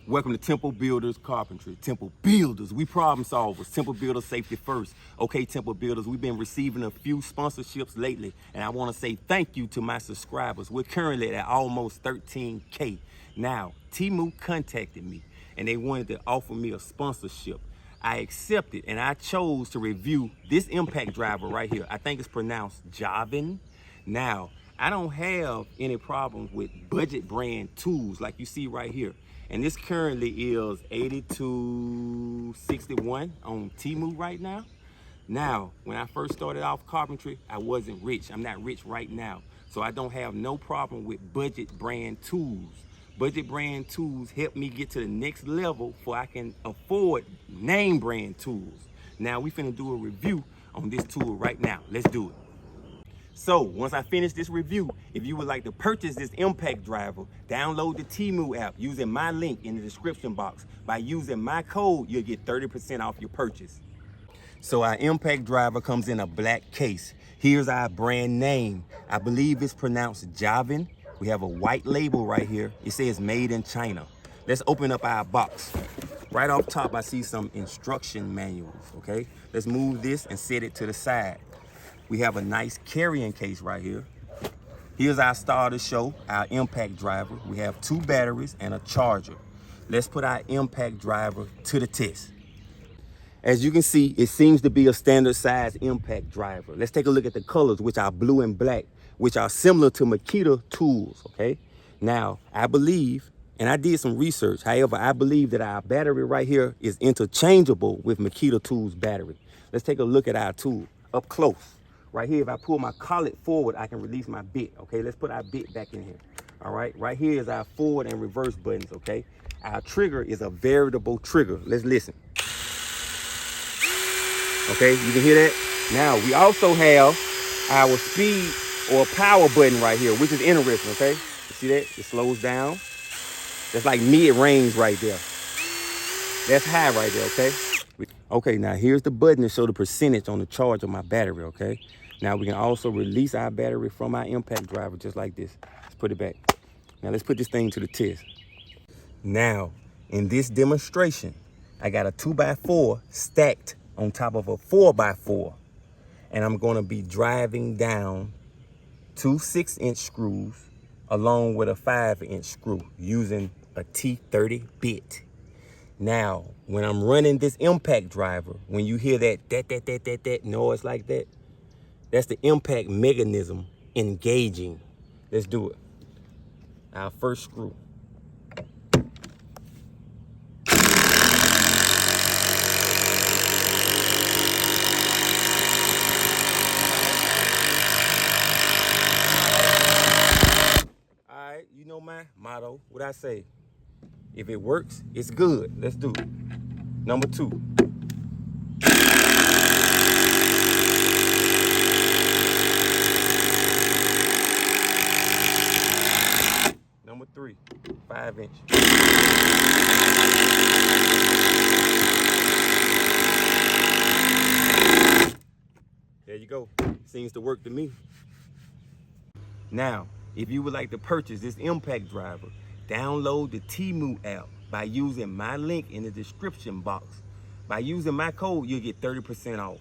Welcome to Temple Builders Carpentry. Temple Builders, we problem solvers. Temple Builders, safety first. Okay, Temple Builders, we've been receiving a few sponsorships lately, and I want to say thank you to my subscribers. We're currently at almost 13K. Now, Temu contacted me, and they wanted to offer me a sponsorship. I accepted, and I chose to review this impact driver right here. I think it's pronounced JAVN. Now, I don't have any problems with budget brand tools like you see right here. And this currently is $82.61 on Temu right now. Now, when I first started off carpentry, I wasn't rich. I'm not rich right now. So I don't have no problem with budget brand tools. Budget brand tools help me get to the next level so I can afford name brand tools. Now we finna do a review on this tool right now. Let's do it. So once I finish this review, if you would like to purchase this impact driver, download the Temu app using my link in the description box. By using my code, you'll get 30% off your purchase. So our impact driver comes in a black case. Here's our brand name. I believe it's pronounced JAVN. We have a white label right here. It says made in China. Let's open up our box. Right off top, I see some instruction manuals, okay? Let's move this and set it to the side. We have a nice carrying case right here. Here's our starter show, our impact driver. We have 2 batteries and a charger. Let's put our impact driver to the test. As you can see, it seems to be a standard size impact driver. Let's take a look at the colors, which are blue and black, which are similar to Makita tools, okay? Now, I believe, and I did some research, however, I believe that our battery right here is interchangeable with Makita tools battery. Let's take a look at our tool up close. Right here, if I pull my collet forward, I can release my bit, okay? Let's put our bit back in here, all right? Right here is our forward and reverse buttons, okay? Our trigger is a variable trigger. Let's listen. Okay, you can hear that? Now, we also have our speed or power button right here, which is interesting, okay? You see that? It slows down. That's like mid-range right there. That's high right there, okay? Okay, now here's the button to show the percentage on the charge of my battery, okay? Now we can also release our battery from our impact driver just like this. Let's put it back. Now let's put this thing to the test. Now, in this demonstration, I got a 2x4 stacked on top of a 4x4. And I'm gonna be driving down 2 6-inch screws along with a 5-inch screw using a T30 bit. Now, when I'm running this impact driver, when you hear that noise like that, that's the impact mechanism engaging. Let's do it. Our first screw. All right, you know my motto, what I say. If it works, it's good. Let's do it. Number 2. Number 3, 5-inch. There you go. Seems to work to me. Now, if you would like to purchase this impact driver, download the Temu app by using my link in the description box. By using my code, you'll get 30% off.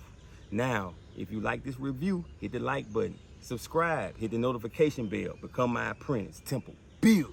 Now, if you like this review, hit the like button, subscribe, hit the notification bell, become my apprentice. Temple Build.